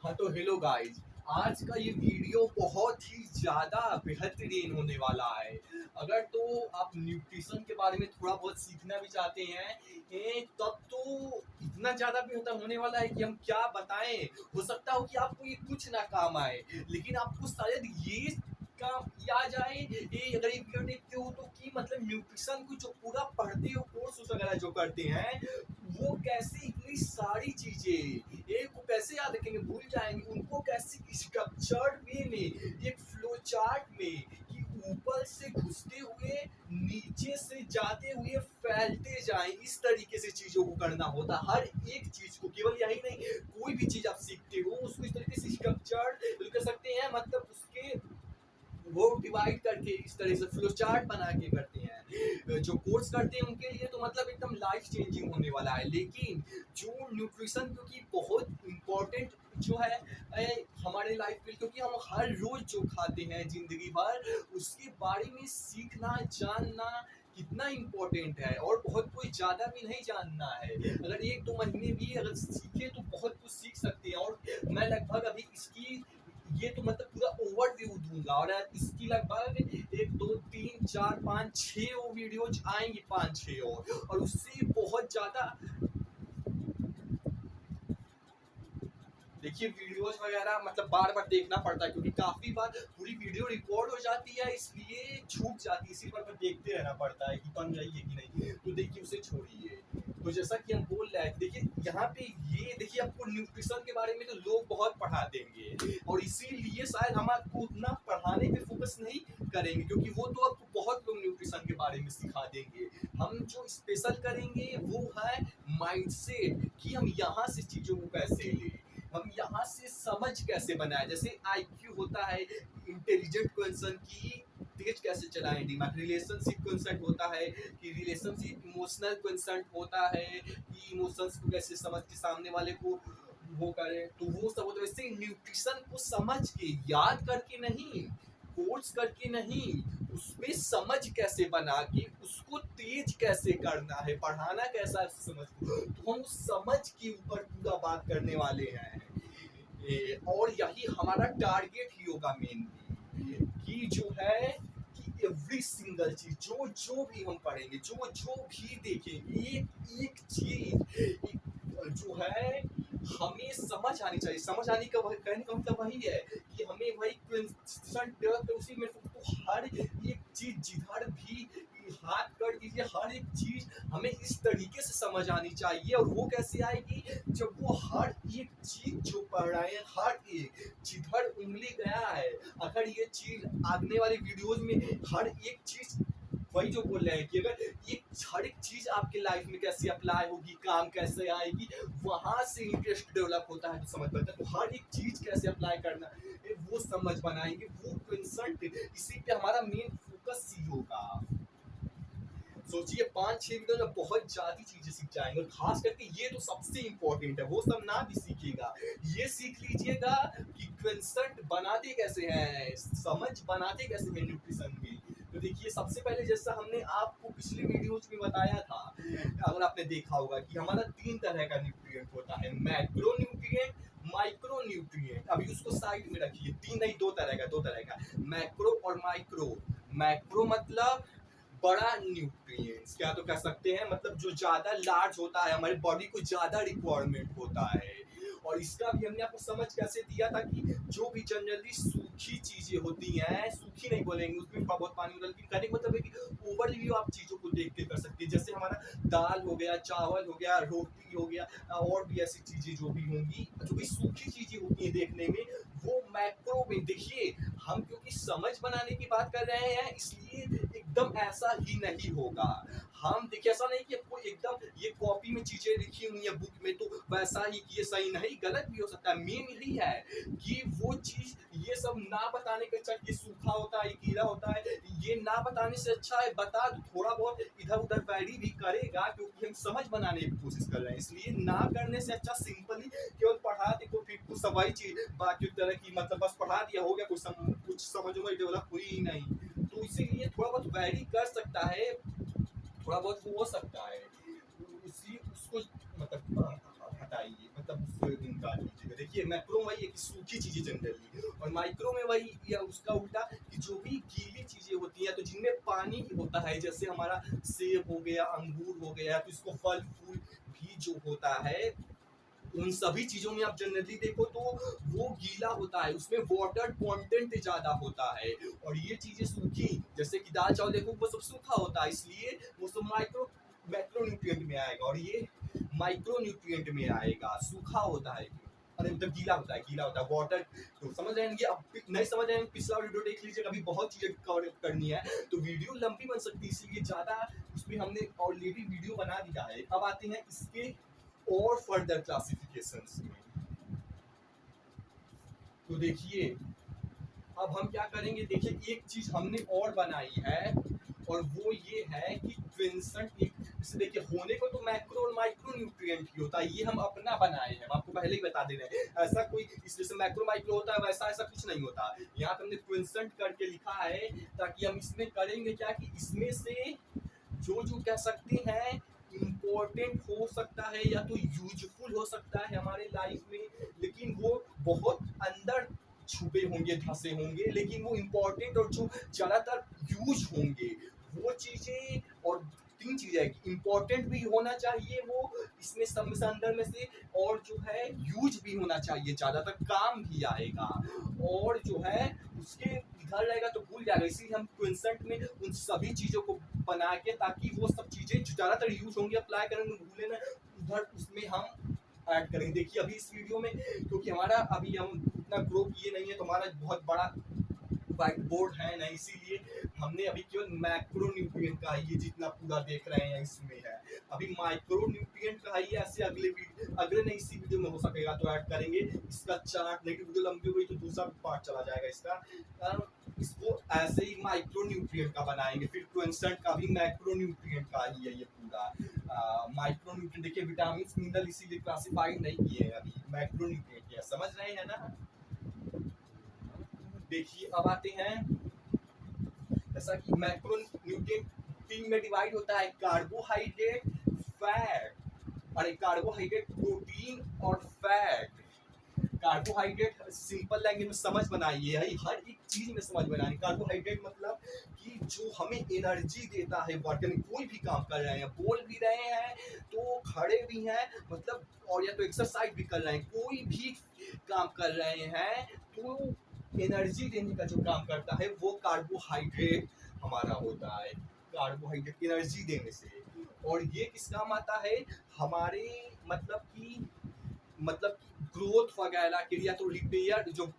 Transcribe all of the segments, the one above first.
हाँ तो hello guys, आज का ये वीडियो बहुत ही ज़्यादा बेहतरीन होने वाला है। अगर तो आप न्यूट्रिशन के बारे में थोड़ा बहुत सीखना भी चाहते हैं तब तो इतना ज़्यादा बेहतर होने वाला है कि हम क्या बताएं। हो सकता हो कि आपको ये कुछ ना काम आए, लेकिन आपको शायद ये काम ये आ जाए अगर ये वीडियो देखते हो तो कि मतलब न्यूट्रिशन को जो पूरा पढ़ते हो कोर्स वगैरह जो करते हैं वो कैसे इतनी सारी चीजें एक को कैसे याद रखेंगे, भूल जाएंगे उनको कैसे स्ट्रक्चर्ड वे में, एक फ्लो चार्ट में कि ऊपर से घुसते हुए नीचे से जाते हुए फैलते जाएं, इस तरीके से चीजों को करना होता है। हर एक चीज को, केवल यही नहीं, कोई भी चीज आप सीखते हो उसको इस तरीके से स्ट्रक्चर्ड कर सकते हैं, मतलब उसके वो डिवाइड करके इस तरह से फ्लो चार्ट बना के करते हैं। जो कोर्स करते हैं उनके लिए तो मतलब एकदम लाइफ चेंजिंग होने वाला है। लेकिन जो न्यूट्रिशन क्योंकि बहुत इम्पोर्टेंट जो है हमारे लाइफ में, क्योंकि हम हर रोज जो खाते हैं जिंदगी भर उसके बारे में सीखना जानना कितना इम्पोर्टेंट है। और बहुत कोई ज़्यादा भी नहीं जानना है, अगर एक दो महीने भी अगर सीखे तो बहुत कुछ सीख सकते हैं। और मैं लगभग अभी इसकी ये तो मतलब पूरा ओवरव्यू दूंगा और इसकी लगभग एक दो तीन चार पाँच छः वो वीडियोज आएंगी, पाँच छः और उससे बहुत ज़्यादा देखिए वीडियोस वगैरह मतलब बार बार देखना पड़ता है, क्योंकि काफ़ी बार पूरी वीडियो रिकॉर्ड हो जाती है इसलिए छूट जाती है, इसी पर देखते रहना पड़ता है कि बन रही है कि नहीं। तो देखिए उसे छोड़िए। तो जैसा कि हम बोल रहे हैं, देखिए यहाँ पे ये देखिए आपको न्यूट्रिशन के बारे में तो लोग बहुत पढ़ा देंगे और इसीलिए शायद हम आपको उतना पढ़ाने पे फोकस नहीं करेंगे, क्योंकि वो तो आपको बहुत लोग न्यूट्रिशन के बारे में सिखा देंगे। हम जो स्पेशल करेंगे वो है माइंडसेट, कि हम यहाँ से चीज़ों को कैसे लें, हम यहाँ से समझ कैसे बनाए। जैसे आईक्यू होता है, इंटेलिजेंट क्वेश्चन की तेज कैसे चलाएं, दिमाग। रिलेशनशिप क्वेश्चन होता है कि रिलेशनशिप इमोशनल क्वेश्चन होता है कि इमोशंस को कैसे समझ के सामने वाले को वो करें। तो वो सब होता है। वैसे न्यूट्रिशन को समझ के, याद करके नहीं, कोर्स करके नहीं, उसमें समझ कैसे बना के उसको तेज कैसे करना है, पढ़ाना कैसा है समझ को, तो हम उस समझ के ऊपर पूरा बात करने वाले हैं। और यही हमारा टारगेट ही होगा मेनली, कि जो है कि एवरी सिंगल चीज जो जो भी हम पढ़ेंगे, जो जो भी देखेंगे, एक एक चीज जो है हमें समझ आनी चाहिए। समझ आने का कहने का मतलब वही है कि हमें वही क्वेश्चन डेवलप उसी में तो हर एक चीज जिधर भी हाथ कर दीजिए, हर एक चीज हमें इस तरीके से समझ आनी चाहिए। और वो कैसे आएगी, जब वो हर एक चीज जो पढ़ रहे हैं, हर एक जिधर उंगली गया है, अगर ये चीज आगने वाली वीडियोज में हर एक चीज वही जो बोल रहे हैं कि अगर ये हर एक चीज आपके लाइफ में कैसे अप्लाई होगी, काम कैसे आएगी, वहां से इंटरेस्ट डेवलप होता है तो समझ बनता है। तो हर एक चीज कैसे अप्लाई करना वो समझ बनाएंगे, वो कंसल्ट, इसी पे हमारा मेन फोकस ही होगा। सोचिए 5-6 वीडियो में बहुत ज़्यादा चीज़ें सीख जाएंगे, और खास करके ये तो सबसे इम्पोर्टेंट है, वो सब ना भी सीखिएगा, ये सीख लीजिएगा कि कंसल्ट बनाते कैसे हैं, समझ बनाते कैसे हैं न्यूट्रिशन में। तो देखिए सबसे पहले जैसा हमने आपको पिछले वीडियोज में बताया था, अगर आपने देखा होगा कि हमारा 3 तरह का न्यूट्रिएंट होता है, मैक्रो न्यूट्रिएंट, माइक्रो न्यूट्रिएंट। अभी उसको साइड में रखिए, 3 नहीं, 2 तरह का, 2 तरह का, मैक्रो और माइक्रो। मैक्रो मतलब बड़ा न्यूट्रिएंट्स, क्या तो कह सकते हैं, मतलब जो ज़्यादा लार्ज होता है, हमारी बॉडी को ज़्यादा रिक्वायरमेंट होता है। और इसका भी हमने आपको समझ कैसे दिया था कि जो भी जनरली सूखी चीज़ें होती हैं, सूखी नहीं बोलेंगे, उसमें बहुत पानी होता है, लेकिन कहने का मतलब है कि ओवरव्यू आप चीज़ों को देख के कर सकते हैं। जैसे हमारा दाल हो गया, चावल हो गया, रोटी हो गया, और भी ऐसी चीज़ें जो भी होंगी, जो भी सूखी चीज़ें होती हैं देखने में, वो मैक्रो में। देखिए हम क्योंकि समझ बनाने की बात कर रहे हैं इसलिए एकदम ऐसा ही नहीं होगा। हम देखिए ऐसा नहीं कि आपको एकदम ये कॉपी में चीजें लिखी हुई है बुक में तो वैसा ही कि ये सही नहीं, गलत भी हो सकता है। मेन यही है कि वो चीज ये सब ना बताने के अच्छा ये सूखा होता है, ये गीला होता है, ये ना बताने से अच्छा है बता दो, थोड़ा बहुत इधर उधर वैरी भी करेगा क्योंकि हम समझ बनाने की कोशिश कर रहे हैं। इसलिए ना करने से अच्छा सिंपली केवल पढ़ा दे तो फिर कुछ वही चीज बाकी तरह की, मतलब बस पढ़ा दिया हो गया, कुछ समझ में डेवलप हुई ही नहीं। तो इसीलिए थोड़ा बहुत वैरी कर सकता है, थोड़ा बहुत हो सकता है, उसी उसको मतलब हटाइए, मतलब उसको निकाल लीजिएगा। देखिए मैक्रो में वही है कि सूखी चीजें जनरली, और माइक्रो में वही या उसका उल्टा कि जो भी गीली चीजें होती हैं तो जिनमें पानी होता है, जैसे हमारा सेब हो गया, अंगूर हो गया, तो इसको फल फूल भी जो होता है उन सभी चीजों में आप जनरली देखो तो वो गीला होता है, उसमें वाटर कंटेंट ज्यादा होता है, और ये चीजें सूखी जैसे कि दाल चावल देखो वो सब सूखा होता है, इसलिए वो सब मैक्रो न्यूट्रिएंट में आएगा, और ये माइक्रो न्यूट्रिएंट में आएगा, सूखा होता है, अरे मतलब गीला होता है वाटर। तो समझ रहे हैं कि अब नहीं समझ रहे हैं पिछला वीडियो देख लीजिए, अभी बहुत चीजें कवर करनी है तो वीडियो लंबी बन सकती है, इसलिए ज्यादा उसमें हमने ऑलरेडी वीडियो बना दिया है। अब आते हैं इसके और फर्दर क्लासिफिकेशंस में। तो देखिए अब हम क्या करेंगे, देखिए एक चीज हमने और बनाई है, और वो ये है कि ट्विंसन एक जैसे देखिए होने को तो मैक्रो और माइक्रो न्यूट्रिएंट ही होता है, ये हम अपना बनाए हैं, हम आपको पहले ही बता दे रहे हैं, ऐसा कोई इस जैसे मैक्रो माइक्रो होता है वैसा ऐसा कुछ नहीं होता। यहाँ पे हमने ट्विंसन करके लिखा है ताकि हम इसमें करेंगे क्या कि इसमें से जो जो कह सकते हैं इम्पोर्टेंट हो सकता है या तो यूजफुल हो सकता है हमारे लाइफ में, लेकिन वो बहुत अंदर छुपे होंगे, धंसे होंगे, लेकिन वो इम्पोर्टेंट और जो ज़्यादातर यूज होंगे वो चीज़ें, और तीन चीज़ें कि इम्पोर्टेंट भी होना चाहिए वो इसमें सब से अंदर में से, और जो है यूज भी होना चाहिए, ज़्यादातर काम भी आएगा, और जो है उसके इधर रहेगा तो भूल जाएगा, इसीलिए हम क्विंसेंट में उन सभी चीज़ों को बना के ताकि वो सब चीज़ें जो ज़्यादातर यूज होंगी अप्लाई करेंगे भूले ना, उधर उसमें हम ऐड करेंगे। देखिए अभी इस वीडियो में क्योंकि हमारा अभी हम इतना ग्रो किए नहीं है तो हमारा बहुत बड़ा व्हाइट बोर्ड है ना, इसीलिए हमने अभी केवल मैक्रो न्यूट्रिएंट का ये जितना पूरा देख रहे हैं इसमें है, अभी माइक्रो न्यूट्रिएंट का ही ऐसे अगले नहीं इसी वीडियो में हो सकेगा तो ऐड करेंगे इसका चार्ट, नहीं वीडियो लंबी हुई तो दूसरा पार्ट चला जाएगा इसका, इसको ऐसे ही माइक्रो न्यूट्रिएंट का बनाएंगे, फिर क्विंसेंट का भी मैक्रो न्यूट्रिएंट का ही है ये पूरा। माइक्रो न्यूट्रिएंट देखिए विटामिन मिनरल इसीलिए क्लासिफाइड नहीं किए हैं अभी, मैक्रो न्यूट्रिएंट है, समझ रहे हैं ना। देखिए अब आते हैं जैसा कि मैक्रो न्यूट्रिएंट तीन में डिवाइड होता है, कार्बोहाइड्रेट, फैट, अरे कार्बोहाइड्रेट, प्रोटीन और फैट। कार्बोहाइड्रेट सिंपल लैंग्वेज में समझ बनाइए, हर एक चीज में समझ बनाइए। कार्बोहाइड्रेट मतलब कि जो हमें एनर्जी देता है वर्किंग, कोई भी काम कर रहे हैं, बोल भी रहे हैं तो खड़े भी हैं मतलब, और या तो एक्सरसाइज भी कर रहे हैं, कोई भी काम कर रहे हैं तो एनर्जी देने का जो काम करता है वो कार्बोहाइड्रेट हमारा होता है, कार्बोहाइड्रेट एनर्जी देने से। और ये किस काम आता है हमारे मतलब कि ग्रोथ वगैरह के लिए, या तो रिपेयर जो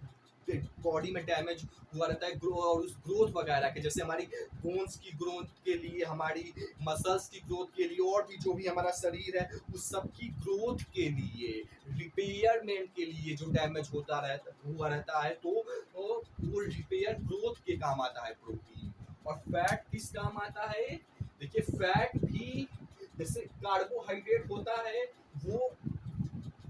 बॉडी में डैमेज हुआ रहता है और उस ग्रोथ वगैरह के, जैसे हमारी बोन्स की ग्रोथ के लिए, हमारी मसल्स की ग्रोथ के लिए, और भी जो भी हमारा शरीर है उस सब की ग्रोथ के लिए, रिपेयरमेंट के लिए जो डैमेज हुआ रहता है तो वो रिपेयर ग्रोथ के काम आता है प्रोटीन। और फैट किस काम आता है, देखिए फैट भी जैसे कार्बोहाइड्रेट होता है वो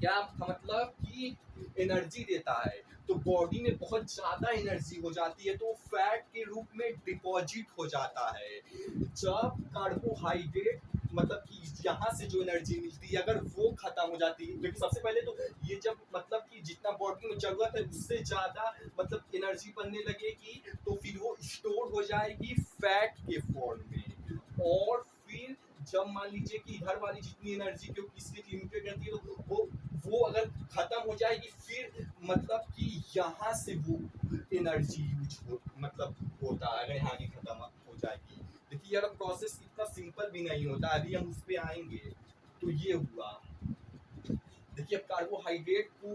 क्या मतलब कि एनर्जी देता है, तो बॉडी में बहुत ज़्यादा एनर्जी हो जाती है तो फैट के रूप में डिपॉजिट हो जाता है। जब कार्बोहाइड्रेट मतलब कि यहाँ से जो एनर्जी मिलती है अगर वो खत्म हो जाती है, क्योंकि सबसे पहले तो ये जब मतलब कि जितना बॉडी में ज़रूरत है उससे ज़्यादा मतलब एनर्जी बनने लगेगी तो फिर वो स्टोर हो जाएगी फैट के फॉर्म में, और फिर जब मान लीजिए कि इधर वाली जितनी एनर्जी क्योंकि इसकी लिमिटेड रहती है तो वो अगर खत्म हो जाएगी फिर मतलब कि यहाँ से वो एनर्जी यूज मतलब होता है, अगर यहाँ की खत्म हो जाएगी। देखिए यार प्रोसेस इतना सिंपल भी नहीं होता, अभी हम उस पर आएंगे। तो ये हुआ, देखिए अब कार्बोहाइड्रेट को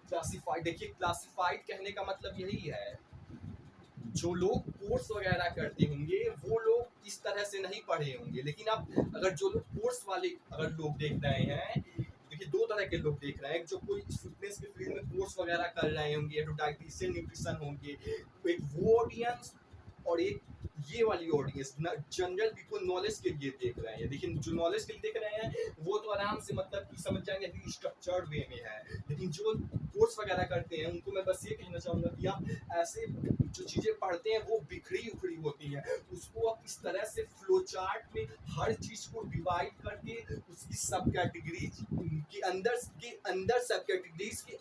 क्लासिफाइड, देखिए क्लासिफाइड कहने का मतलब यही है, जो लोग कोर्स वगैरह करते होंगे वो लोग इस तरह से नहीं पढ़े होंगे, लेकिन आप अगर जो लोग कोर्स वाले अगर लोग देख रहे हैं, देखिए दो तरह के लोग देख रहे हैं, जो कोई फिटनेस के फील्ड में कोर्स वगैरह कर रहे होंगे, तो डाइटिशियन न्यूट्रिशन होंगे, एक वो ऑडियंस और एक ये वाली ऑडियंस जनरल पीपल नॉलेज के लिए देख रहे हैं, लेकिन जो नॉलेज के लिए देख रहे हैं वो तो आराम से मतलब कि समझ जाएंगे कि स्ट्रक्चर्ड वे में है। लेकिन जो कोर्स वगैरह करते हैं उनको मैं बस ये कहना चाहूँगा कि आप ऐसे जो चीज़ें पढ़ते हैं वो बिखरी उखड़ी होती हैं, उसको आप इस तरह से फ्लो चार्ट में हर चीज़ को डिवाइड करके उसकी सब कैटेगरीज के अंदर सब कैटेगरीज के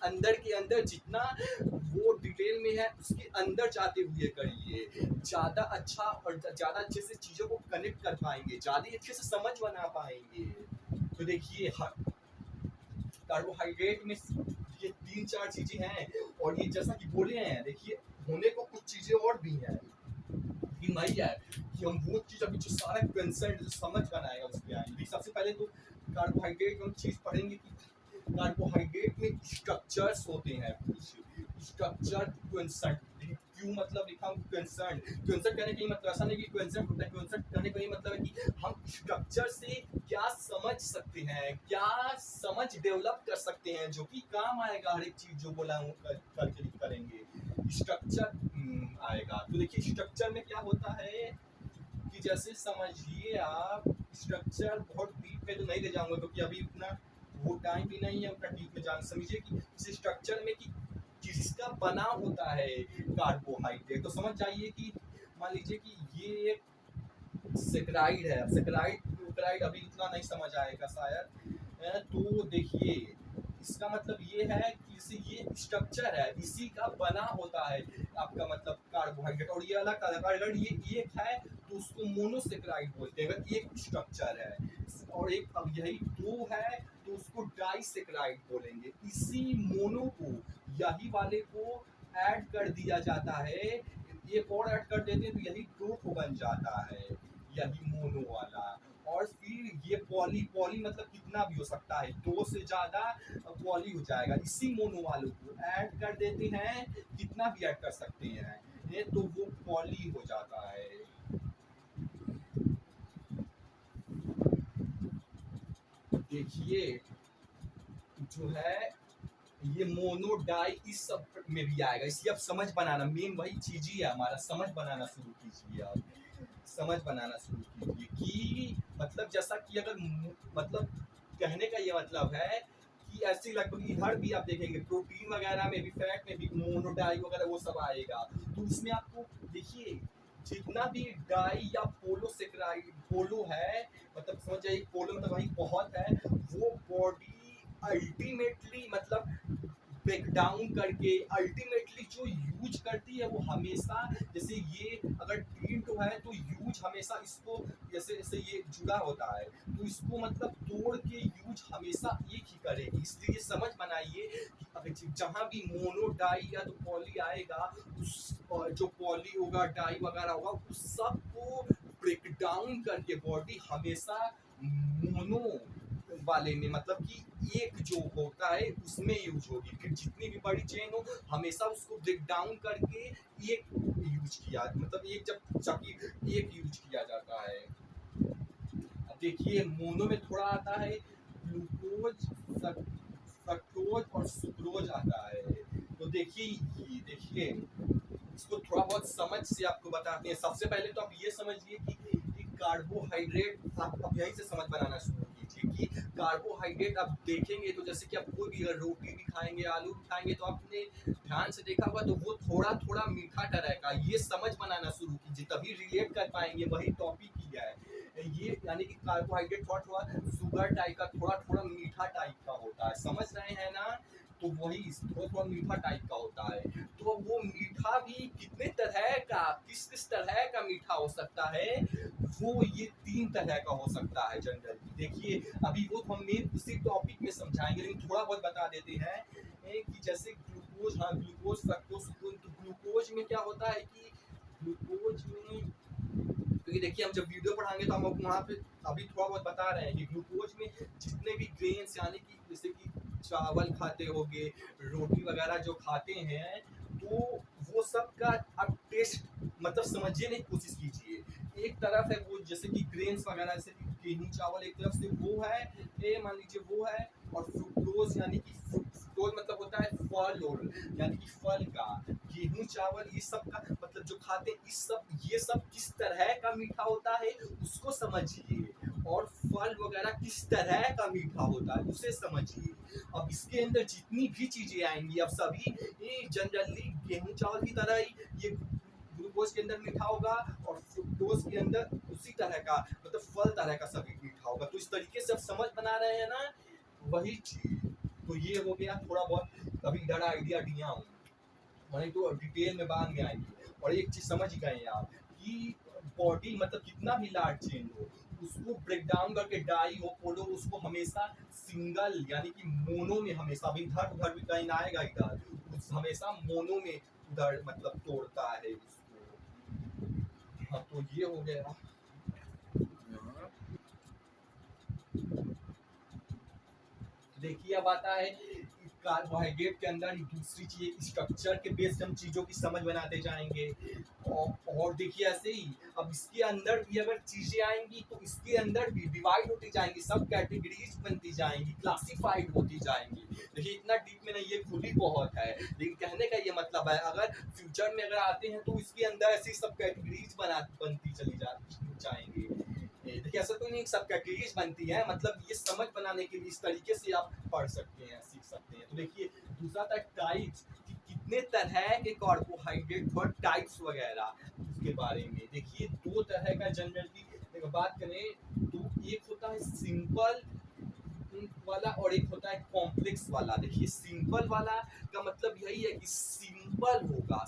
अंदर जितना वो डिटेल में है उसके अंदर जाते हुए करिए, ज़्यादा अच्छा और ज़्यादा अच्छे से चीज़ों को कनेक्ट कर पाएंगे, ज़्यादा अच्छे से समझ बना पाएंगे। तो देखिए कार्बोहाइड्रेट में ये 3-4 चीज़ें हैं, और ये जैसा कि बोले हैं देखिए होने को कुछ चीज़ें और भी हैं कि नहीं है कि हम वो चीज़ अभी जो सारा कंसर्न जो समझ बनाएगा उस पर आएंगे। सबसे पहले तो कार्बोहाइड्रेट हम चीज़ पढ़ेंगे कि कार्बोहाइड्रेट में स्ट्रक्चर्स होते हैं, कुछ स्ट्रक्चर कंसर्न। क्यों मतलब लिखा हूँ कंसर्न, कंसर्न करने का मतलब ऐसा नहीं कि कंसर्न होता है, कंसर्न करने का मतलब है कि हम स्ट्रक्चर से क्या समझ सकते हैं, क्या समझ डेवलप कर सकते हैं जो कि काम आएगा हर एक चीज़ जो बोला हूँ करके करेंगे स्ट्रक्चर आएगा। तो देखिए स्ट्रक्चर में क्या होता है कि जैसे समझिए आप स्ट्रक्चर बहुत डीप में तो नहीं ले जाऊंगा क्योंकि अभी उतना वो टाइम भी नहीं है उतना डीप में जान। समझिए कि इस स्ट्रक्चर में कि जिसका बना होता है कार्बोहाइड्रेट, तो समझ जाइए कि मान लीजिए कि ये एक सेक्राइड है, सेक्राइड अभी उतना नहीं समझ आएगा शायद। तो देखिए इसका मतलब ये है कि ये स्ट्रक्चर है, इसी का बना होता है आपका मतलब कार्बोहाइड्रेट, और ये अलग अगर ये एक है तो उसको मोनोसेक्राइड बोलते हैं, अगर एक स्ट्रक्चर है, और एक अब यही दो है तो उसको डाइसेक्राइड बोलेंगे। इसी मोनो को यही वाले को ऐड कर दिया जाता है, एक और ऐड कर देते हैं तो यही दो को बन जाता है, यही मोनो वाला। और फिर ये पॉली मतलब कितना भी हो सकता है, 2 से ज़्यादा पॉली हो जाएगा। इसी मोनो वालों को ऐड कर देते हैं, कितना भी ऐड कर सकते हैं तो वो पॉली हो जाता है। देखिए जो है ये मोनो डाई इस सब में भी आएगा, इसलिए आप समझ बनाना मेन वही चीज़ ही है हमारा, समझ बनाना शुरू कीजिए, आप समझ बनाना शुरू कीजिए कि मतलब जैसा कि अगर मतलब कहने का ये मतलब है कि ऐसे लगभग इधर भी आप देखेंगे प्रोटीन वगैरह में भी फैट में भी मोनो डाई वगैरह वो सब आएगा, तो उसमें आपको देखिए जितना भी डाई या पोलो है मतलब समझ जाइए पोलो मतलब वही बहुत है, वो बॉडी अल्टीमेटली मतलब ब्रेक डाउन करके अल्टीमेटली जो यूज करती है वो हमेशा जैसे ये अगर टिंट है तो यूज हमेशा इसको जैसे जैसे ये जुड़ा होता है तो इसको मतलब तोड़ के यूज हमेशा एक ही करेगी। इसलिए समझ बनाइए कि जहाँ भी मोनो डाई या तो पॉली आएगा उस जो पॉली होगा डाई वगैरह होगा उस सब को ब्रेक डाउन करके बॉडी हमेशा मोनो वाले में मतलब कि एक जो होता है उसमें यूज होगी, फिर जितनी भी बड़ी चेन हो हमेशा उसको ब्रेक डाउन करके एक यूज किया मतलब एक जब एक यूज किया जाता है। अब देखिए मोनो में थोड़ा आता है ग्लूकोज, फ्रक्टोज और सुक्रोज आता है। तो देखिए इसको थोड़ा बहुत समझ से आपको बताते हैं। सबसे पहले तो आप ये समझिए कि कार्बोहाइड्रेट आप यहीं से समझ बनाना शुरू कीजिए कि कार्बोहाइड्रेट आप देखेंगे तो जैसे कि आप कोई भी अगर रोटी भी खाएंगे आलू भी खाएंगे तो आपने ध्यान से देखा होगा तो वो थोड़ा थोड़ा मीठा तरह का, ये समझ बनाना शुरू कीजिए तभी रिलेट कर पाएंगे, वही टॉपिक ही है ये, यानी कि कार्बोहाइड्रेट थोड़ा थोड़ा शुगर टाइप का थोड़ा थोड़ा मीठा टाइप का होता है, समझ रहे हैं ना, तो वही थोड़ा थोड़ा मीठा टाइप का होता है। तो वो मीठा भी कितने तरह का किस किस तरह का मीठा हो सकता है, वो ये 3 तरह का हो सकता है जनरली। देखिए अभी वो हम मेन उसी टॉपिक में समझाएंगे लेकिन थोड़ा बहुत बता देते हैं कि जैसे ग्लूकोज, हाँ ग्लूकोज फ्रक्टोज सुक्रोज। तो ग्लूकोज में क्या होता है कि ग्लूकोज में क्योंकि देखिए हम जब वीडियो पढ़ाएंगे तो हम वहाँ पे अभी थोड़ा बहुत बता रहे हैं कि ग्लूकोज में जितने भी ग्रेन्स यानी कि जैसे कि चावल खाते होंगे रोटी वगैरह जो खाते हैं तो वो सब का आप टेस्ट मतलब समझने की कोशिश कीजिए। एक तरफ है वो जैसे कि ग्रेन्स वगैरह जैसे कि गेहूं चावल एक तरफ से वो है मान लीजिए वो है, और फ्रुक्टोज यानी कि फ्रुक्टोज मतलब होता है फल और यानी कि फल का, गेहूं चावल ये सब का मतलब जो खाते हैं ये सब किस तरह का मीठा होता है उसको समझिए, और फल वगैरह किस तरह का मीठा होता है उसे समझिए। अब इसके अंदर जितनी भी चीजें आएंगी अब सभी जनरली गेहूं चावल की तरह ही ये ग्लूकोज के अंदर मीठा होगा और फ्रुक्टोज के अंदर उसी तरह का मतलब फल तरह का सभी मीठा होगा। तो इस तरीके से आप समझ बना रहे हैं ना, वही चीज। तो ये हो गया थोड़ा बहुत अभी इधर आइडिया दिया हूँ, मैंने तो डिटेल में बाद में आएंगे। और एक चीज समझ गए आप कि बॉडी मतलब कितना भी लार्ज चेंज हो उसको ब्रेक डाउन करके डाई हो पोलो उसको हमेशा सिंगल यानी कि मोनो में हमेशा अभी इधर उधर भी कहीं आएगा इधर हमेशा मोनो में उधर मतलब तोड़ता है उसको। हाँ तो ये हो गया। देखिए अब आता है कार्बोहाइड्रेट के अंदर दूसरी चीज स्ट्रक्चर के बेस्ड हम चीजों की समझ बनाते जाएंगे। और देखिए ऐसे ही अब इसके अंदर भी अगर चीजें आएंगी तो इसके अंदर भी डिवाइड होती जाएंगी, सब कैटेगरीज बनती जाएंगी, क्लासिफाइड होती जाएंगी। देखिए इतना डीप में नहीं, ये खुद ही बहुत है, लेकिन कहने का ये मतलब है अगर फ्यूचर में अगर आते हैं तो इसके अंदर ऐसी सब कैटेगरीज बनती चली जाएंगी। देखिए ऐसा तो नहीं सब कैटेगरीज बनती है, मतलब ये समझ बनाने के लिए इस तरीके से आप पढ़ सकते हैं सीख सकते हैं। तो देखिए दूसरा था टाइप्स कि कितने तरह के कार्बोहाइड्रेट और टाइप्स वगैरह उसके बारे में। देखिए दो तरह का जनरली बात करें तो एक होता है सिंपल वाला और एक होता है कॉम्प्लेक्स वाला। देखिए सिंपल वाला का मतलब यही है कि सिंपल होगा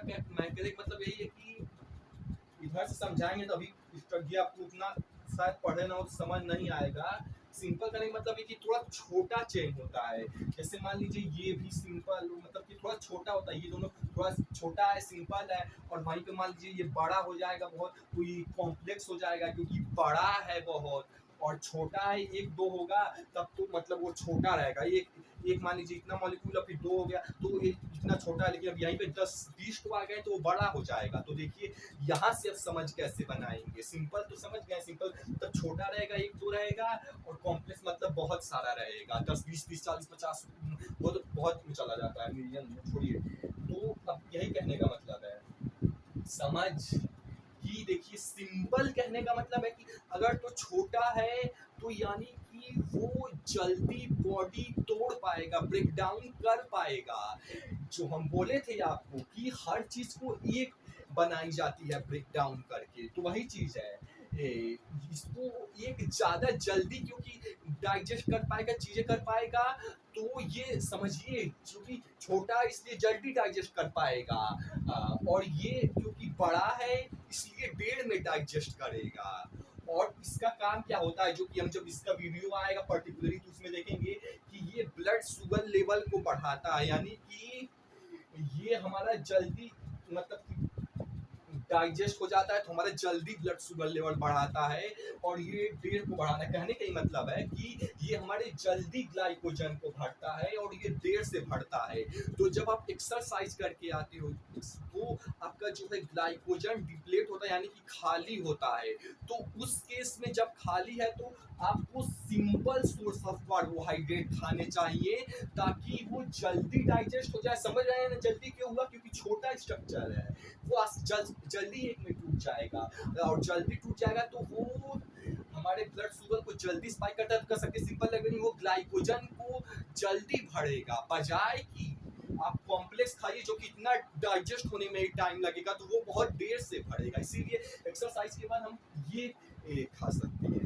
क्या मतलब यही है कि इधर से समझाएंगे तो अभी स्ट्रक्चर आपको उतना शायद पढ़े ना हो समझ नहीं आएगा। सिंपल करने का मतलब है कि थोड़ा छोटा चेंज होता है, जैसे मान लीजिए ये भी सिंपल मतलब कि थोड़ा छोटा होता है, ये दोनों थोड़ा छोटा है सिंपल है, और वहीं पे मान लीजिए ये बड़ा हो जाएगा बहुत तो ये कॉम्प्लेक्स हो जाएगा क्योंकि बड़ा है बहुत, और छोटा है एक दो होगा तब तो मतलब वो छोटा रहेगा। एक मान लीजिए इतना मॉलिक्यूल फिर दो हो गया तो ये इतना छोटा है, लेकिन अब यहीं पे 10-20 तो आ गए तो वो बड़ा हो जाएगा। तो देखिए यहाँ से अब समझ कैसे बनाएंगे, सिंपल तो समझ गए, सिंपल मतलब छोटा रहेगा एक दो रहेगा, और कॉम्प्लेक्स मतलब बहुत सारा रहेगा 10-20-30-40-50 वो तो बहुत में चला जाता है, मिलियन में छोड़िए। तो अब यही कहने का मतलब है समझ कि देखिए सिंपल कहने का मतलब है कि अगर तो छोटा है तो यानी कि वो जल्दी बॉडी तोड़ पाएगा, ब्रेक डाउन कर पाएगा। जो हम बोले थे आपको कि हर चीज को एक बनाई जाती है ब्रेक डाउन करके, तो वही चीज है इसको एक ज्यादा जल्दी क्योंकि डाइजेस्ट कर पाएगा चीजें कर पाएगा, तो ये समझिए क्योंकि छोटा इसलिए जल्दी डाइजेस्ट कर पाएगा, और ये क्योंकि बड़ा है इसलिए देर में डाइजेस्ट करेगा। और इसका काम क्या होता है जो कि हम जब इसका वीडियो आएगा पर्टिकुलरली तो उसमें देखेंगे कि ये ब्लड शुगर लेवल को बढ़ाता है, यानी कि ये हमारा जल्दी मतलब डाइजेस्ट हो जाता है तो हमारे जल्दी ब्लड शुगर लेवल बढ़ाता है, और ये देर को बढ़ाना कहने का ही मतलब है कि ये हमारे जल्दी ग्लाइकोजन को भरता है और ये देर से भरता है। तो जब आप एक्सरसाइज करके आते हो तो आपका जो है ग्लाइकोजन डिप्लेट होता है यानी कि खाली होता है, तो उस केस में जब खाली है तो आपको सिंपल सोर्स ऑफ कार्बोहाइड्रेट खाने चाहिए ताकि वो जल्दी डाइजेस्ट हो जाए। समझ रहे हैं ना जल्दी क्यों हुआ, क्योंकि छोटा स्ट्रक्चर है वो जल्दी एक में टूट जाएगा, और जल्दी टूट जाएगा तो वो हमारे ब्लड शुगर को जल्दी स्पाइक कर सकते सिंपल लेकिन वो ग्लाइकोजन को जल्दी भरेगा, बजाय कि आप कॉम्प्लेक्स खाइए जो कि इतना डाइजेस्ट होने में टाइम लगेगा तो वो बहुत देर से भरेगा। इसीलिए एक्सरसाइज के बाद हम ये खा सकते हैं।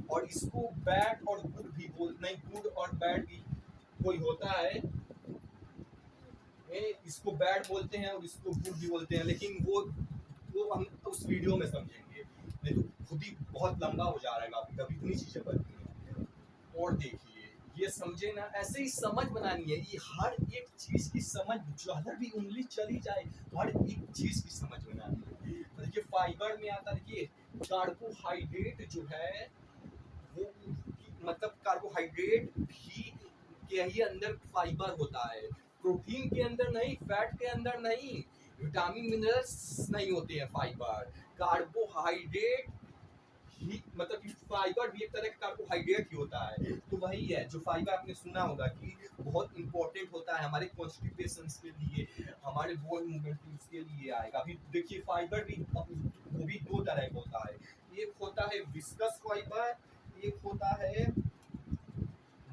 और इसको बैड और गुड भी नहीं गुड और बैड भी कोई होता है, इसको बैड बोलते हैं और इसको गुड भी बोलते हैं, लेकिन वो हम उस वीडियो में समझेंगे, नहीं तो खुद ही बहुत लंबा हो जा रहा है कभी इतनी चीजें बनती हैं। और देखिए ये समझे ना, ऐसे ही समझ बनानी है, ये हर एक चीज की समझ ज्यादा भी उंगली चली जाए हर एक चीज की समझ बनानी है। तो देखिए फाइबर में आता है, देखिए कार्बोहाइड्रेट जो है वो मतलब कार्बोहाइड्रेट भी के ही अंदर फाइबर होता है, प्रोटीन के अंदर नहीं, फैट के अंदर नहीं, विटामिन मिनरल्स नहीं होते हैं फाइबर, कार्बोहाइड्रेट ही मतलब कि फाइबर भी एक तरह का कार्बोहाइड्रेट ही होता है। तो वही है जो फाइबर आपने सुना होगा कि बहुत इंपॉर्टेंट होता है हमारे कॉन्स्टिपेशन के लिए, हमारे बोन मूवमेंट के लिए आएगा। अभी देखिए फाइबर भी वो भी दो तरह का होता है, एक होता है विस्कस फाइबर, एक होता है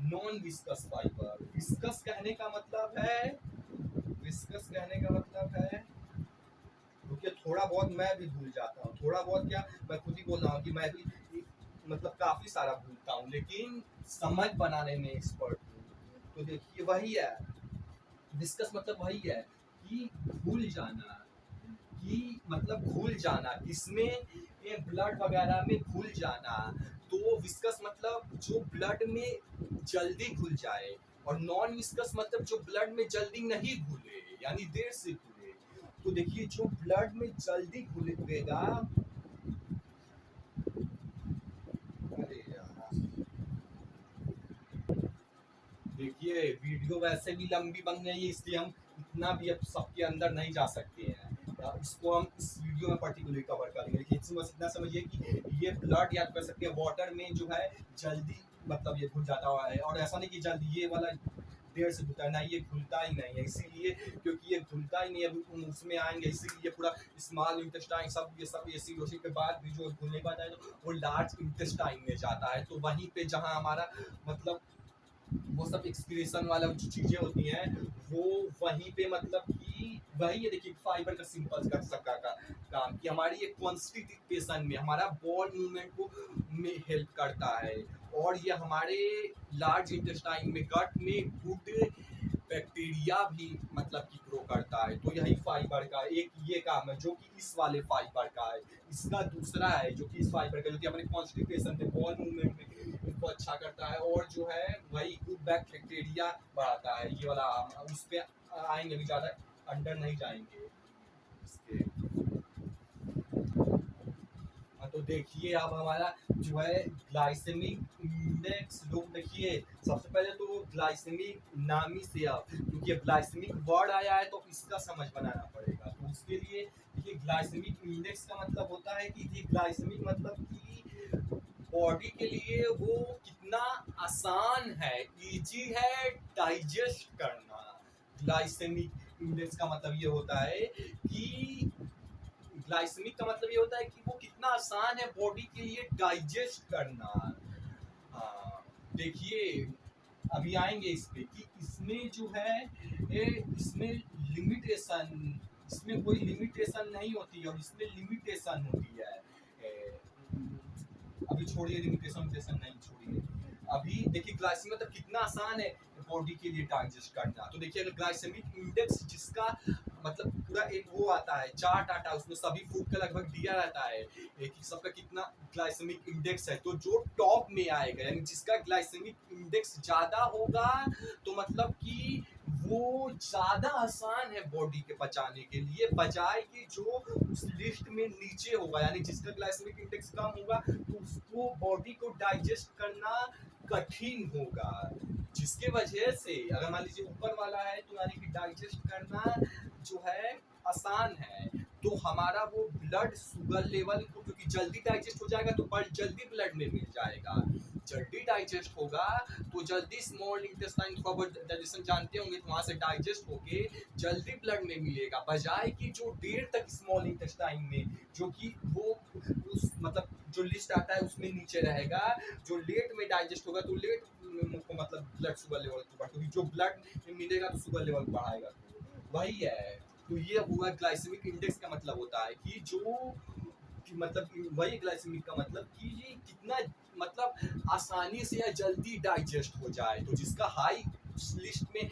नॉन विस्कस फाइबर। विस्कस कहने का मतलब है, विस्कस कहने का मतलब है, क्योंकि थोड़ा बहुत मैं भी भूल जाता हूँ, थोड़ा बहुत क्या मैं खुद ही बोल रहा हूँ कि मैं भी मतलब काफी सारा भूलता हूँ, लेकिन समझ बनाने में एक्सपर्ट हूँ। तो देखिए वही है, डिस्कस मतलब वही है कि भूल जाना, कि मतलब भूल जाना किसमें, ये ब्लड वगैरह में भूल जाना। तो विस्कस मतलब जो ब्लड में जल्दी घुल जाए, और नॉन विस्कस मतलब जो ब्लड में जल्दी नहीं घुले, यानी देर से घुले। तो देखिए जो ब्लड में जल्दी घुलेगा, अरे यार देखिए वीडियो वैसे भी लंबी बन गई है, इसलिए हम इतना भी अब सबके अंदर नहीं जा सकते हैं। इसको हम इस वीडियो में पर्टिकुलरली कवर करेंगे, लेकिन बस इतना समझिए कि ये ब्लड, याद कर सकते हैं वाटर में जो है जल्दी मतलब ये घुल जाता है, और ऐसा नहीं कि जल्दी ये वाला देर से घुलता है, ना ये घुलता ही नहीं है, इसीलिए क्योंकि ये घुलता ही नहीं है, अभी हम उसमें आएंगे, इसीलिए पूरा स्मॉल इंटेस्टाइन सब ये सीरोसिस के बाद भी जो घुलने पाता है तो वो लार्ज इंटेस्टाइन में जाता है। तो वहीं पे जहाँ हमारा मतलब वो सब एक्सक्रीशन वाला जो चीजें होती हैं वो वहीं पे मतलब कि वही है। देखिए फाइबर का सिंपल कर सका का काम कि हमारी एक कॉन्स्टिपेशन में हमारा बॉल मूवमेंट को में हेल्प करता है, और ये हमारे लार्ज इंटेस्टाइन में गट में गुड बैक्टीरिया भी मतलब कि ग्रो करता है। तो यही फाइबर का एक ये काम है जो कि इस वाले फाइबर का है। इसका दूसरा है जो कि इस फाइबर का, जो कि हमारे कॉन्स्टिपेशन में बॉल मूवमेंट में इनको अच्छा करता है, और जो है वही गुड बैक्टीरिया बढ़ाता है। ये वाला उस पर आएंगे भी, ज़्यादा अंडर नहीं जाएंगे इसके। तो देखिए अब हमारा जो है ग्लाइसेमिक इंडेक्स, लोग देखिए सबसे पहले तो ग्लाइसेमिक नामी से आप, क्योंकि अब ग्लाइसेमिक वर्ड आया है तो इसका समझ बनाना पड़ेगा। तो उसके लिए देखिए ग्लाइसेमिक इंडेक्स का मतलब होता है कि ग्लाइसेमिक मतलब कि बॉडी के लिए वो कितना आसान है, इजी है डाइजेस्ट करना। ग्लाइसेमिक इंडेक्स का मतलब ये होता है कि ग्लाइसेमिक का मतलब ये होता है कि वो कितना आसान है बॉडी के लिए डाइजेस्ट करना। हाँ देखिए अभी आएंगे इस पे कि इसमें जो है इसमें लिमिटेशन, इसमें कोई लिमिटेशन नहीं होती है, और इसमें लिमिटेशन होती है। अभी छोड़िए लिमिटेशन नहीं छोड़िए, अभी देखिए ग्लाइसेमिक मतलब कितना आसान है बॉडी के लिए डाइजेस्ट करना। तो देखिए अगर ग्लाइसेमिक इंडेक्स जिसका मतलब पूरा एक वो आता है चार्ट आता है, उसमें सभी फूड का लगभग दिया रहता है कि सबका कितना ग्लाइसेमिक इंडेक्स है। तो जो टॉप में आएगा यानी जिसका ग्लाइसेमिक इंडेक्स ज़्यादा होगा तो मतलब कि वो ज़्यादा आसान है बॉडी के पचाने के लिए, बजाय कि जो उस लिस्ट में नीचे होगा, यानी जिसका ग्लाइसेमिक इंडेक्स कम होगा तो उसको बॉडी को डाइजेस्ट करना कठिन होगा। जिसके वजह से अगर मान लीजिए ऊपर वाला है तो यानी कि डाइजेस्ट करना जो है आसान है, तो हमारा वो ब्लड शुगर लेवल को क्योंकि जल्दी डाइजेस्ट हो जाएगा तो बड़ जल्दी ब्लड में मिल जाएगा। जल्दी डाइजेस्ट होगा तो जल्दी स्मॉल इंटेस्टाइन डाइजेशन जानते होंगे, तो वहाँ से डाइजेस्ट होके जल्दी ब्लड में मिलेगा, बजाय कि जो देर तक स्मॉल इंटेस्टाइन में जो कि वो उस मतलब जो लिस्ट आता है उसमें नीचे रहेगा, जो लेट में डाइजेस्ट होगा तो लेट को मतलब ब्लड शुगर लेवल को बढ़, क्योंकि जो ब्लड में मिलेगा तो शुगर लेवल बढ़ाएगा। तो वही है। तो ये हुआ ग्लाइसेमिक इंडेक्स का मतलब होता है कि जो कि मतलब वही ग्लाइसेमिक का मतलब कि ये कितना मतलब आसानी से या जल्दी डाइजेस्ट हो जाए। तो जिसका हाई उस लिस्ट में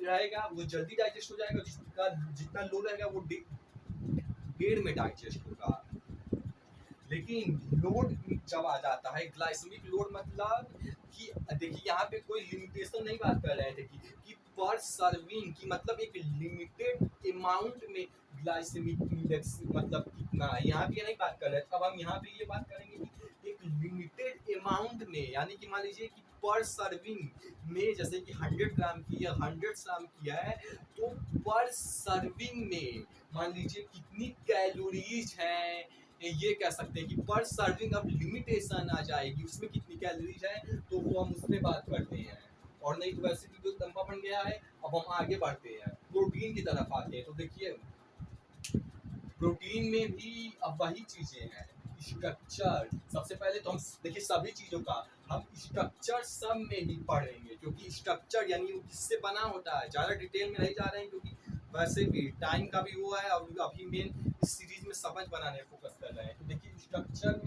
रहेगा वो जल्दी डाइजेस्ट हो जाएगा, जिसका जितना लो रहेगा वो देर में डाइजेस्ट होगा। लेकिन लोड जब आ जाता है ग्लाइसेमिक लोड मतलब कि देखिए यहाँ पे कोई लिमिटेशन नहीं बात कर रहे थे कि पर सर्विंग की मतलब एक लिमिटेड अमाउंट में ग्लाइसेमिक इंडेक्स मतलब कितना है, यहाँ पे नहीं बात कर रहे थे। अब हम यहाँ पे ये बात करेंगे कि एक लिमिटेड अमाउंट में, यानी कि मान लीजिए कि पर सर्विंग में जैसे कि 100 ग्राम की या 100 ग्राम किया है तो पर सर्विंग में मान लीजिए कितनी कैलोरीज हैं ये कह सकते हैं कि पर सर्विंग अब लिमिटेशन आ जाएगी, उसमें कितनी कैलोरीज है तो वो हम उसमें बात करते हैं। और नहीं तो वैसे भी जो लंबा बन गया है। अब हम आगे बढ़ते हैं, प्रोटीन की तरफ आते हैं। तो देखिए प्रोटीन में भी अब वही चीजें हैं, स्ट्रक्चर। सबसे पहले तो हम देखिए सभी चीजों का हम स्ट्रक्चर सब में ही पढ़ेंगे, क्योंकि स्ट्रक्चर यानी वो किससे बना होता है। ज़्यादा डिटेल में नहीं जा रहे हैं क्योंकि वैसे भी टाइम का भी वो है, और अभी मेन इस सीरीज में समझ बनाने फोकस कर रहे हैं। तो देखिए स्ट्रक्चर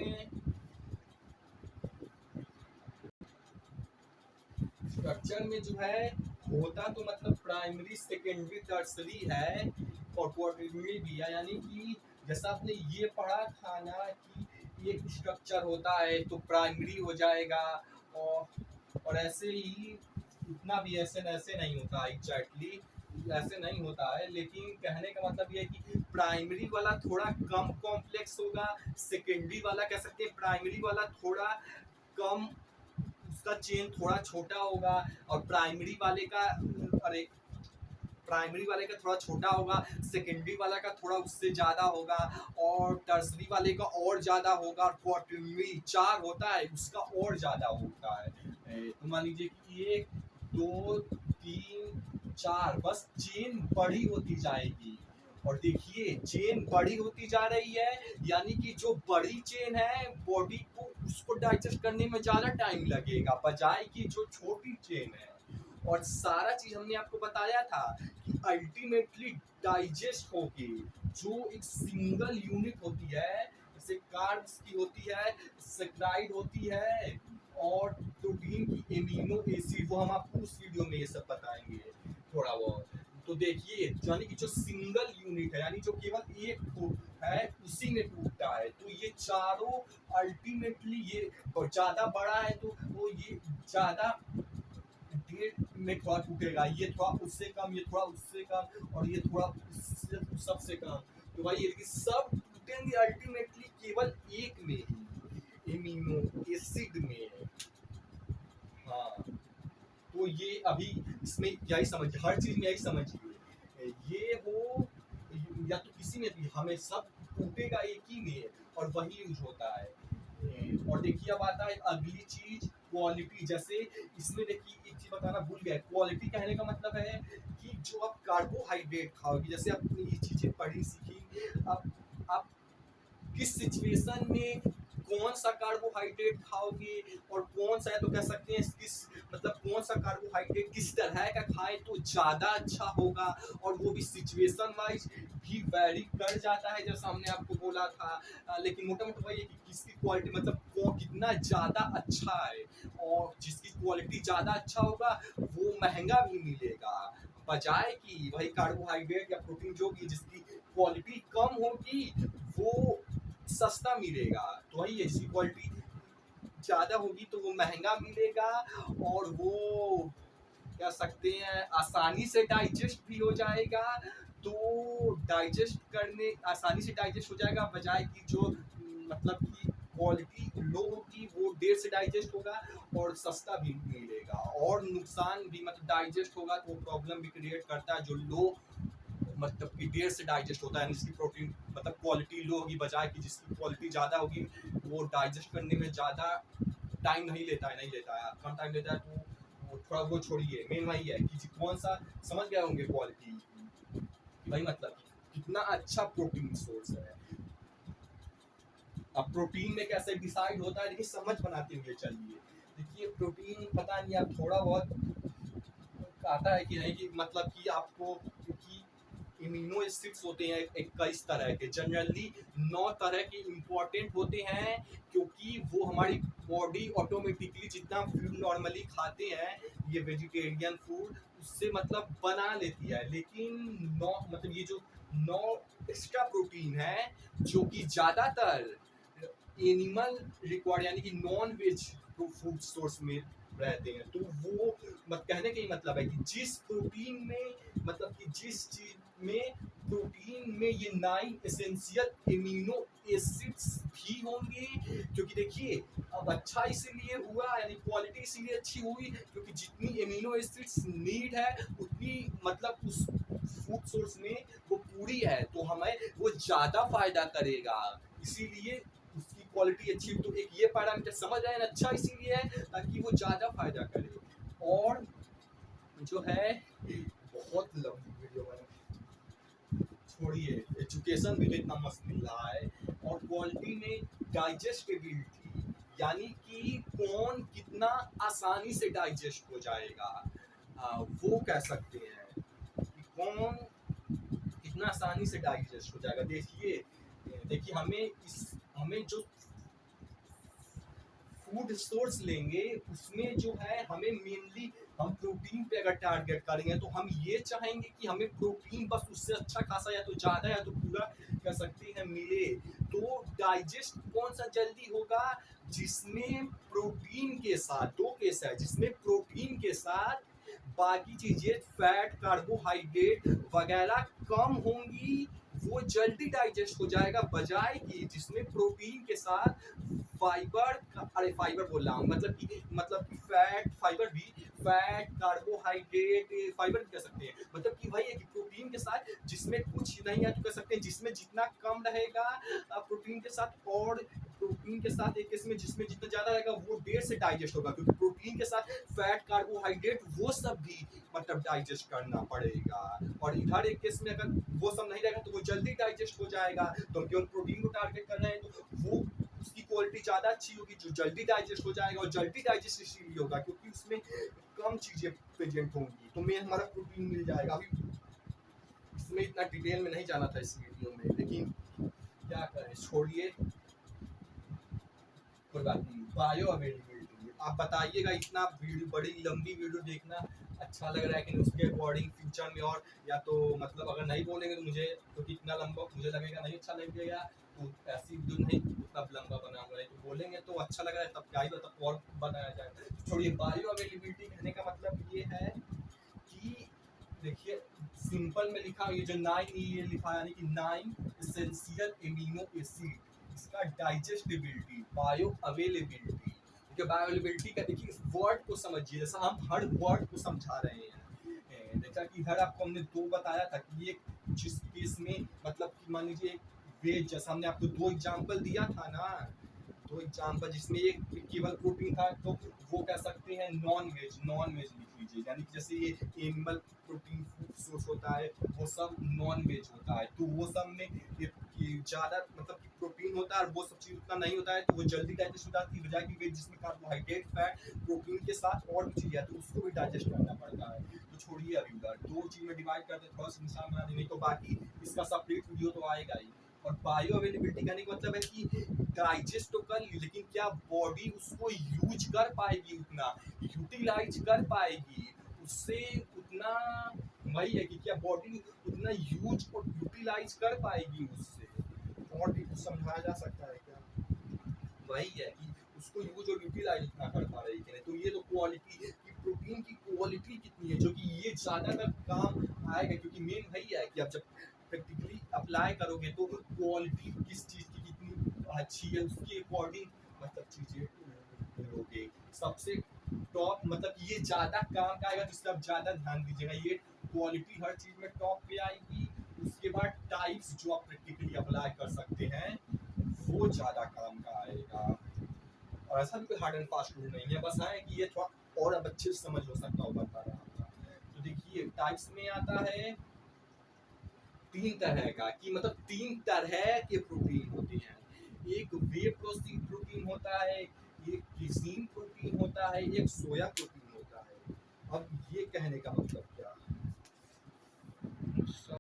में जो है होता तो मतलब प्राइमरी सेकेंडरी टर्सरी है, और क्वार्टरनरी भी है। यानी कि जैसा आपने ये पढ़ा था ना कि एक स्ट्रक्चर होता है तो प्राइमरी हो जाएगा, और ऐसे ही इतना भी ऐसे नहीं होता एग्जैक्टली, ऐसे नहीं होता है। लेकिन कहने का मतलब ये है कि प्राइमरी वाला थोड़ा कम कॉम्प्लेक्स होगा, सेकेंडरी वाला कह सकते हैं प्राइमरी वाला थोड़ा कम, उसका चेन थोड़ा छोटा होगा, और प्राइमरी वाले का थोड़ा छोटा होगा, सेकेंडरी वाला का थोड़ा उससे ज़्यादा होगा, और टर्सरी वाले का और ज़्यादा होगा, और क्वार्टरनरी 4 होता है उसका और ज़्यादा होता है। तो मान लीजिए कि 1 2 3 4, बस चेन बड़ी होती जाएगी। और देखिए चेन बड़ी होती जा रही है, यानी कि जो बड़ी चेन है बॉडी को उसको डाइजेस्ट करने में ज़्यादा टाइम लगेगा, बजाय कि जो छोटी चेन है। और सारा चीज हमने आपको बताया था कि अल्टीमेटली डाइजेस्ट होगी, जो एक सिंगल यूनिट होती है, जैसे कार्ब्स की होती है, सैकराइड होती है, और प्रोटीन की एमिनो एसिड, वो हम आपको उस वीडियो में ये सब बताएंगे थोड़ा बहुत। तो देखिए यानी कि जो सिंगल यूनिट है, यानी जो केवल एक है उसी में टूटता है। तो ये चारों अल्टीमेटली ये ज्यादा बड़ा है तो वो ये ज्यादा में थोड़ा टूटेगा, ये थोड़ा उससे कम, ये थोड़ा उससे कम, और ये थोड़ा उससे सबसे कम। तो भाई ये सब टूटेंगे अल्टीमेटली केवल एक में ही, एमिनो एसिड में। हाँ तो ये अभी इसमें यही समझिए, हर चीज में यही समझिए, ये हो या तो किसी में भी हमें सब टूटेगा एक ही में, और वही यूज होता है। और देखिए अब आता है अगली चीज क्वालिटी। जैसे इसमें देखिए एक चीज बताना भूल गया, क्वालिटी कहने का मतलब है कि जो आप कार्बोहाइड्रेट खाओगे, जैसे आपने ये चीजें पढ़ी सीखी, आप किस सिचुएशन में कौन सा कार्बोहाइड्रेट खाओगे, और कौन सा है तो कह सकते हैं किस मतलब कौन सा कार्बोहाइड्रेट किस तरह का खाए तो ज़्यादा अच्छा होगा, और वो भी सिचुएशन वाइज भी वैरी कर जाता है, जैसा हमने आपको बोला था। लेकिन मोटा मोटा वही है कि किसकी क्वालिटी मतलब कितना ज़्यादा अच्छा है, और जिसकी क्वालिटी ज़्यादा अच्छा होगा वो महंगा भी मिलेगा, बजाय कि वही कार्बोहाइड्रेट या प्रोटीन जो भी जिसकी क्वालिटी कम होगी वो सस्ता मिलेगा। तो वही है, इसकी क्वालिटी ज़्यादा होगी तो वो महंगा मिलेगा, और वो कह सकते हैं आसानी से डाइजेस्ट भी हो जाएगा। तो डाइजेस्ट करने आसानी से डाइजेस्ट हो जाएगा, बजाय कि जो मतलब कि क्वालिटी लो होगी वो देर से डाइजेस्ट होगा, और सस्ता भी मिलेगा। और नुकसान भी मतलब डाइजेस्ट होगा तो वो प्रॉब्लम भी क्रिएट करता है, जो लो मतलब कि देर से डाइजेस्ट होता है, जिसकी प्रोटीन मतलब क्वालिटी लो होगी, बजाय कि जिसकी क्वालिटी ज़्यादा होगी वो डाइजेस्ट करने में ज़्यादा टाइम नहीं लेता है, कम टाइम लेता है। तो थोड़ा वो छोड़िए, मेन वही है कि कौन सा समझ गए होंगे क्वालिटी, भाई मतलब कितना अच्छा प्रोटीन सोर्स है। अब प्रोटीन में कैसे डिसाइड होता है, देखिए समझ बनाते हुए चलिए। देखिए प्रोटीन पता नहीं आप थोड़ा बहुत आता है कि नहीं, कि मतलब कि आपको कि इम्यूनो एसिड्स होते हैं 21 तरह के, जनरली 9 तरह के इम्पोर्टेंट होते हैं, क्योंकि वो हमारी बॉडी ऑटोमेटिकली जितना फूड नॉर्मली खाते हैं ये वेजिटेरियन फूड उससे मतलब बना लेती है। लेकिन 9 मतलब ये जो 9 एक्स्ट्रा प्रोटीन है जो कि ज़्यादातर एनिमल रिक्वायर्ड यानी कि नॉन वेज फूड सोर्स में रहते हैं। तो वो कहने का ही मतलब है कि जिस प्रोटीन में मतलब कि जिस चीज में प्रोटीन में ये 9 एसेंशियल एमिनो एसिड्स भी होंगे, क्योंकि देखिए अब अच्छा इसीलिए हुआ यानी क्वालिटी इसीलिए अच्छी हुई क्योंकि जितनी एमिनो एसिड्स नीड है उतनी मतलब उस फूड सोर्स में वो पूरी है, तो हमें वो ज़्यादा फायदा करेगा। इसीलिए उसकी क्वालिटी अच्छी। तो एक ये पैरामीटर समझ रहे हैं अच्छा इसीलिए है ताकि वो ज़्यादा फायदा करे। और जो है बहुत लंबी वीडियो बना, छोड़िए, एजुकेशन भी तो इतना मस्त मिल रहा है। और क्वालिटी में डाइजेस्टिबिलिटी, यानी कि कौन कितना आसानी से डाइजेस्ट हो जाएगा, वो कह सकते हैं कि कौन कितना आसानी से डाइजेस्ट हो जाएगा। देखिए देखिए हमें जो फूड सोर्स लेंगे उसमें जो है हमें मेनली हम प्रोटीन पे अगर टारगेट करेंगे तो हम ये चाहेंगे कि हमें प्रोटीन बस उससे अच्छा खासा या तो ज़्यादा या तो पूरा कह सकते हैं मिले। तो डाइजेस्ट कौन सा जल्दी होगा, जिसमें प्रोटीन के साथ, दो केस है जिसमें प्रोटीन के साथ बाकी चीजें फैट कार्बोहाइड्रेट वगैरह कम होंगी, वो जल्दी डाइजेस्ट हो जाएगा। बजाय कि जिसमें प्रोटीन के साथ फाइबर, अरे फाइबर बोल रहा हूँ मतलब कि फैट, फाइबर भी, फैट कार्बोहाइड्रेट फाइबर भी कह सकते हैं, मतलब कि वही है कि प्रोटीन के साथ जिसमें कुछ नहीं है तो कह सकते हैं जिसमें जितना कम रहेगा प्रोटीन के साथ, और प्रोटीन के साथ एक इसमें जिसमें जितना ज़्यादा रहेगा वो देर से डाइजेस्ट होगा, क्योंकि प्रोटीन के साथ फैट कार्बोहाइड्रेट वो सब भी मतलब डाइजेस्ट करना पड़ेगा। और इधर एक केस में अगर वो सब नहीं रहेगा तो वो जल्दी डाइजेस्ट हो जाएगा। तो हम केवल प्रोटीन को टारगेट कर रहे हैं तो वो उसकी क्वालिटी ज़्यादा अच्छी होगी जो जल्दी डाइजेस्ट हो जाएगा। और जल्दी डाइजेस्ट इसीलिए होगा क्योंकि उसमें कम चीज़ें प्रेजेंट होंगी, तो मेन हमारा प्रोटीन मिल जाएगा। अभी इसमें इतना डिटेल में नहीं जाना था इस वीडियो में, लेकिन क्या करें, छोड़िए, कोई बात नहीं। बायो अवेलेबिलिटी आप बताइएगा, इतना वीडियो बड़ी लंबी वीडियो देखना अच्छा लग रहा है कि नहीं, उसके अकॉर्डिंग फ्यूचर में और या तो मतलब अगर नहीं बोलेंगे तो मुझे, क्योंकि इतना लंबा मुझे लगेगा नहीं अच्छा लगेगा, तो ऐसी वीडियो नहीं तब लंबा बनाऊंगा। तो बोलेंगे तो अच्छा लग रहा है तब क्या ही तब और बनाया जाएगा। छोड़िए, बायो अवेलेबिलिटी कहने का मतलब ये है कि देखिए सिंपल में लिखा, ये जो 9 ये लिखा यानी कि 9 एसेंशियल एमिनो एसिड, इसका digestibility, bio availability. Bio availability का देखिए इस वर्ड को समझिए, जैसा हम हर वर्ड को समझा रहे हैं। जैसा कि इधर आपको हमने 2 बताया था कि ये जिस केस में मतलब कि मान लीजिए वेज, जैसा हमने आपको 2 एग्जाम्पल दिया था ना, 2 एग्जाम्पल जिसमें एक केवल प्रोटीन था, तो वो कह सकते हैं नॉन वेज लिख लीजिए, यानी कि जैसे ये एनिमल प्रोटीन फूड सोर्स होता है वो सब नॉन वेज होता है, तो वो सब में ज़्यादा मतलब कि प्रोटीन होता है और वो सब चीज़ उतना नहीं होता है, तो वो जल्दी डाइजेस्ट हो जाती है। बजाय कि वेज जिसमें कार्बोहाइड्रेट, फैट, प्रोटीन के साथ और भी चीज़ें है तो उसको भी डाइजेस्ट करना पड़ता है। तो छोड़िए अभी उधर 2 चीज़ में डिवाइड करते थोड़ा सा निशान बना देंगे, तो बाकी इसका सेपरेट वीडियो तो आएगा ही। और बायो अवेलेबिलिटी कहने का मतलब है कि डाइजेस्ट तो कर ली, लेकिन क्या बॉडी उसको यूज कर पाएगी, उतना यूटिलाइज कर पाएगी, उससे उतना, वही है कि क्या बॉडी उतना यूज और यूटिलाइज कर पाएगी उससे, और भी कुछ समझाया जा सकता है क्या, वही है कि उसको यूज और यूटिलाइज उतना कर पा रही है। तो ये तो क्वालिटी की, प्रोटीन की क्वालिटी कितनी है, जो कि ये ज़्यादातर काम आएगा, क्योंकि मेन वही है कि आप जब प्रैक्टिकली अप्लाई करोगे तो क्वालिटी किस चीज़ की कितनी अच्छी है उसके अकॉर्डिंग मतलब चीज़ें लोगे। सबसे टॉप मतलब ये ज़्यादा काम का आएगा, जिससे आप ज़्यादा ध्यान दीजिएगा, ये क्वालिटी हर चीज़ में टॉप पे आएगी। उसके बाद टाइप्स जो आप प्रैक्टिकली अप्लाई कर सकते हैं वो ज़्यादा काम का आएगा। और ऐसा भी कोई हार्ड एंड फास्ट रूल नहीं है, बस है कि ये थोड़ा और अब अच्छे से समझ हो सकता हो बता रहा था। तो देखिए टाइप्स में आता है 3 तरह का, कि मतलब 3 तरह के प्रोटीन होते हैं। एक वे प्रोटीन होता है, एक किसीन प्रोटीन होता है, एक सोया प्रोटीन होता है। अब ये कहने का मतलब क्या